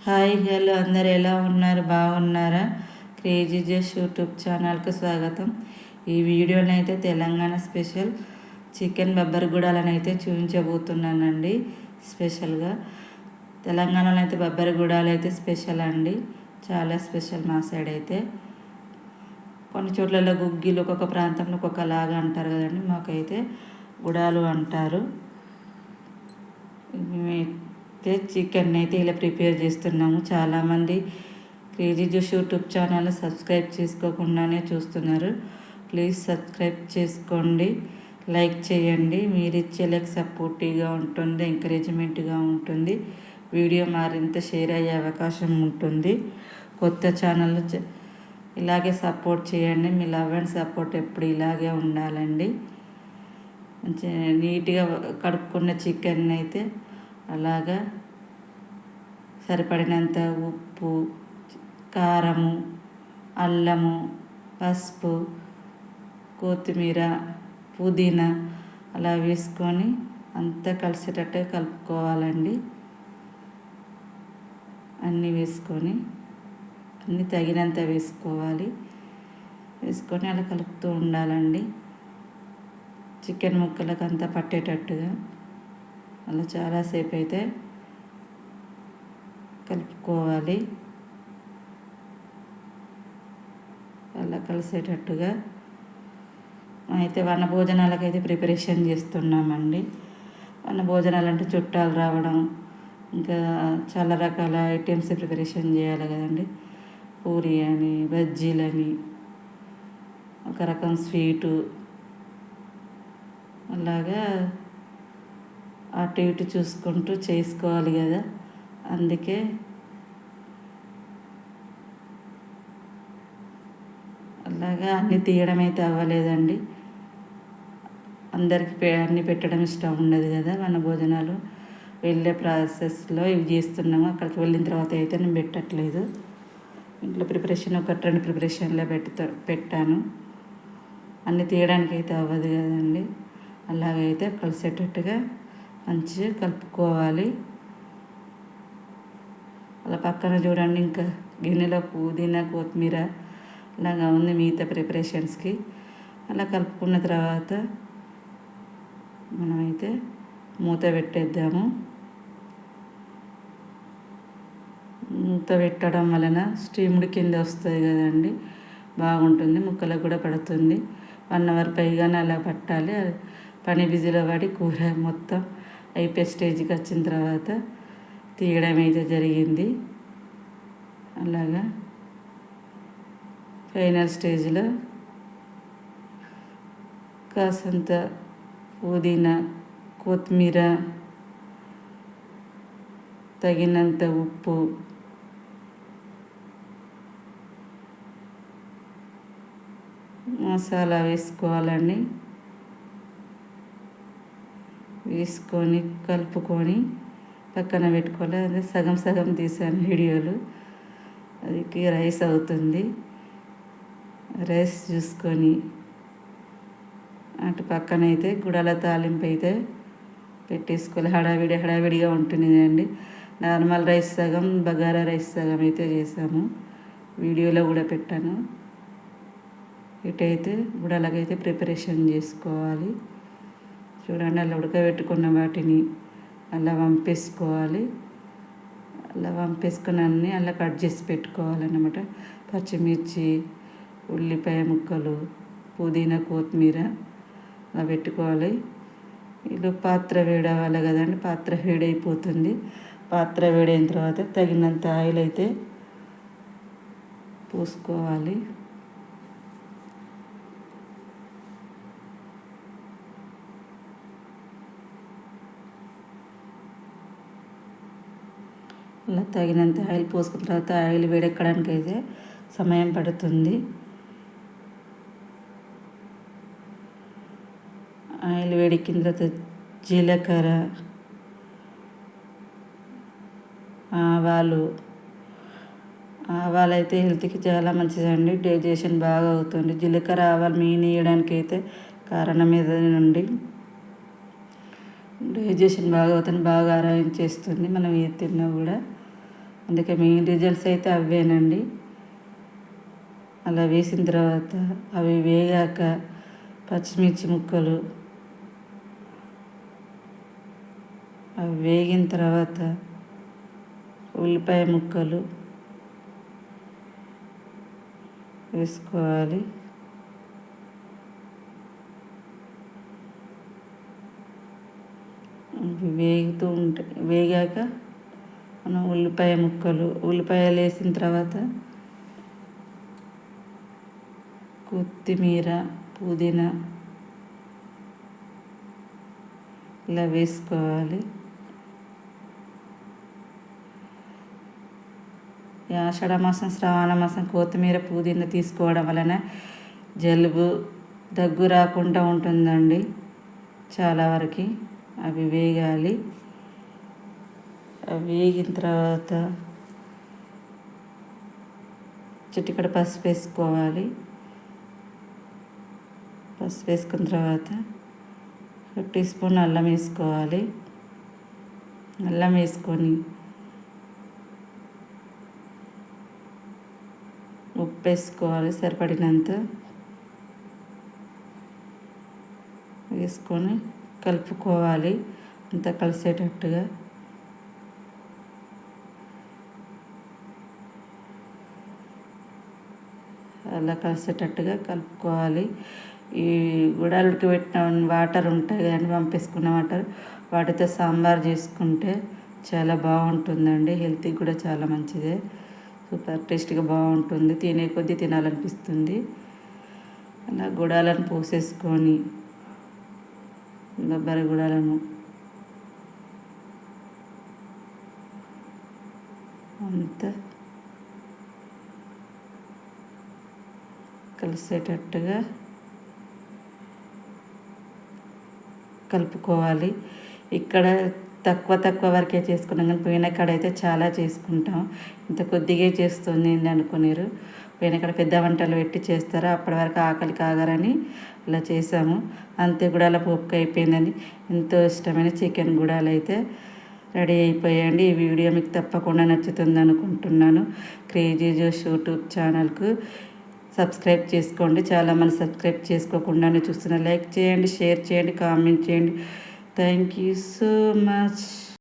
Hi hello అందరు ఎలా ఉన్నారు? బాగున్నారా? క్రేజీ జస్ట్ యూట్యూబ్ ఛానల్కు స్వాగతం. ఈ వీడియోని అయితే తెలంగాణ స్పెషల్ చికెన్ బబ్బర్ గుడాలని అయితే చూపించబోతున్నానండి. స్పెషల్గా తెలంగాణలో అయితే బబ్బర్ గుడాలు అయితే స్పెషల్ అండి, చాలా స్పెషల్. మా సైడ్ అయితే కొన్ని చోట్లలో గుగ్గిలు, ఒక్కొక్క ప్రాంతంలో ఒక్కొక్కలాగా అంటారు కదండి. మాకైతే గుడాలు అంటారు. అయితే చికెన్ అయితే ఇలా ప్రిపేర్ చేస్తున్నాము. చాలామంది crazy juice YouTube channel subscribe చేసుకోకుండానే చూస్తున్నారు. ప్లీజ్ సబ్స్క్రైబ్ చేసుకోండి, లైక్ చేయండి. మీరు ఇచ్చే లైక్ సపోర్టివ్గా ఉంటుంది, ఎంకరేజ్మెంట్గా ఉంటుంది. వీడియో మరింత షేర్ అయ్యే అవకాశం ఉంటుంది. కొత్త ఛానల్ ఇలాగే సపోర్ట్ చేయండి. మీ లవ్ అండ్ సపోర్ట్ ఎప్పుడు ఇలాగే ఉండాలండి. మంచిగా నీట్గా కడుక్కున్న చికెన్ అయితే అలాగా సరిపడినంత ఉప్పు, కారము, అల్లము, పసుపు, కొత్తిమీర, పుదీనా అలా వేసుకొని అంతా కలిసేటట్టు కలుపుకోవాలండి. అన్నీ వేసుకొని అన్నీ తగినంత వేసుకోవాలి. వేసుకొని అలా కలుపుతూ ఉండాలండి, చికెన్ ముక్కలకు అంతా పట్టేటట్టుగా. అలా చాలాసేపు అయితే కలుపుకోవాలి. అలా కలిసేటట్టుగా అయితే వనభోజనాలకు అయితే ప్రిపరేషన్ చేస్తున్నామండి. వనభోజనాలు అంటే చుట్టాలు రావడం, ఇంకా చాలా రకాల ఐటమ్స్ ప్రిపరేషన్ చేయాలి కదండి. పూరి అని, బజ్జీలని, ఒక రకం స్వీటు, అలాగా అటు ఇటు చూసుకుంటూ చేసుకోవాలి కదా. అందుకే అలాగా అన్నీ తీయడం అయితే అవ్వలేదండి. అందరికీ అన్నీ పెట్టడం ఇష్టం ఉండదు కదా. మన భోజనాలు వెళ్ళే ప్రాసెస్లో ఇవి చేస్తున్నాము. అక్కడికి వెళ్ళిన తర్వాత అయితే నేను పెట్టట్లేదు. ఇంట్లో ప్రిపరేషన్ ఒక 2 ప్రిపరేషన్లో పెట్టాను. అన్నీ తీయడానికి అయితే అవ్వదు కదండి. అలాగైతే కలిసేటట్టుగా మంచిగా కలుపుకోవాలి. అలా పక్కన చూడండి, ఇంకా గిన్నెలో పుదీనా, కొత్తిమీర అలాగా ఉంది మిగతా ప్రిపరేషన్స్కి. అలా కలుపుకున్న తర్వాత మనమైతే మూత పెట్టేద్దాము. మూత పెట్టడం వలన స్టీమ్డ్ కింద వస్తుంది కదండి, బాగుంటుంది. ముక్కలకు కూడా పడుతుంది. 1 అవర్ పైగానే అలా పట్టాలి. పని బిజీలో పడి కూర మొత్తం అయిపోయే స్టేజ్కి వచ్చిన తర్వాత తీయడం అయితే జరిగింది. అలాగా ఫైనల్ స్టేజ్లో కాసంత పుదీనా, కొత్తిమీర, తగినంత ఉప్పు, మసాలా వేసుకోవాలండి. వేసుకొని కలుపుకొని పక్కన పెట్టుకోవాలి. అదే సగం సగం తీసాను వీడియోలు. అది రైస్ అవుతుంది. రైస్ చూసుకొని అటు పక్కన అయితే గుడాల తాలింపు అయితే పెట్టేసుకోవాలి. హడావిడిగా ఉంటుంది కదండి. నార్మల్ రైస్ సగం, బగారా రైస్ సగం అయితే చేసాము. వీడియోలో కూడా పెట్టాను. ఇటైతే గుడాలకైతే ప్రిపరేషన్ చేసుకోవాలి. చూడండి, అలా ఉడకబెట్టుకున్న వాటిని అలా వంపేసుకోవాలి. అలా వంపేసుకుని అన్నీ అలా కట్ చేసి పెట్టుకోవాలన్నమాట. పచ్చిమిర్చి, ఉల్లిపాయ ముక్కలు, పుదీనా, కొత్తిమీర అలా పెట్టుకోవాలి. ఇలా పాత్ర వేడవాలి కదండి. పాత్ర వేడైపోతుంది. పాత్ర వేడైన తర్వాత తగినంత ఆయిల్ అయితే పోసుకోవాలి. అలా తగినంత ఆయిల్ పోసుకున్న తర్వాత ఆయిల్ వేడెక్కడానికి అయితే సమయం పడుతుంది. ఆయిల్ వేడెక్కిన తర్వాత జీలకర్ర, ఆవాలు అయితే హెల్త్కి చాలా మంచిదండి. డైజెషన్ బాగా అవుతుంది. జీలకర్ర, ఆవాలు మెయిన్ వేయడానికి అయితే కారణం ఏదనండి, డైజెషన్ బాగా అవుతుంది, బాగా ఆరోగ్యం చేస్తుంది. మనం ఏది తిన్నా కూడా అందుకే మెయిన్ రిజల్ట్స్ అయితే అవేనండి. అలా వేసిన తర్వాత అవి వేగాక పచ్చిమిర్చి ముక్కలు, అవి వేగిన తర్వాత ఉల్లిపాయ ముక్కలు వేసుకోవాలి. వేగుతూ ఉంటాయి. వేగాక మనం ఉల్లిపాయలు వేసిన తర్వాత కొత్తిమీర, పుదీనా ఇలా వేసుకోవాలి. ఈ ఆషాఢ మాసం, శ్రావణ మాసం కొత్తిమీర, పుదీనా తీసుకోవడం వలన జలుబు, దగ్గు రాకుండా ఉంటుందండి చాలా వరకు. అవి వేగాలి. అవి వేగిన తర్వాత చిటికెడు పసుపు వేసుకోవాలి. పసుపు వేసుకున్న తర్వాత 1 టీ స్పూన్ అల్లం వేసుకోవాలి. అల్లం వేసుకొని ఉప్పు వేసుకోవాలి సరిపడినంత. వేసుకొని కలుపుకోవాలి అంతా కలిసేటట్టుగా. అలా కలిసేటట్టుగా కలుపుకోవాలి. ఈ గుడాలకి పెట్టిన వాటర్ ఉంటాయి కానీ పంపేసుకున్న వాటర్, వాటితో సాంబార్ చేసుకుంటే చాలా బాగుంటుందండి. హెల్త్కి కూడా చాలా మంచిదే. సూపర్ టేస్ట్గా బాగుంటుంది. తినే కొద్దీ తినాలనిపిస్తుంది. అలా గుడాలను పోసేసుకొని కొబ్బరి గుడాలను అంతా కలిసేటట్టుగా కలుపుకోవాలి. ఇక్కడ తక్కువ వరకే చేసుకున్నాం కానీ పోయిన కాడ అయితే చాలా చేసుకుంటాం. ఇంత కొద్దిగా చేస్తుంది అనుకునేరు. పోయిన కాడ పెద్ద వంటలు పెట్టి చేస్తారా, అప్పటి వరకు ఆకలి కాగరని అలా చేసాము. అంతే గుడాల పోపుకు అయిపోయిందని. ఎంతో ఇష్టమైన చికెన్ గుడాలు అయితే రెడీ అయిపోయాయండి. ఈ వీడియో మీకు తప్పకుండా నచ్చుతుంది అనుకుంటున్నాను. క్రేజీ జోష్ యూట్యూబ్ ఛానల్కు సబ్స్క్రైబ్ చేసుకోండి. చాలామంది సబ్స్క్రైబ్ చేసుకోకుండానే చూస్తున్నారు. లైక్ చేయండి, షేర్ చేయండి, కామెంట్ చేయండి. Thank you so much.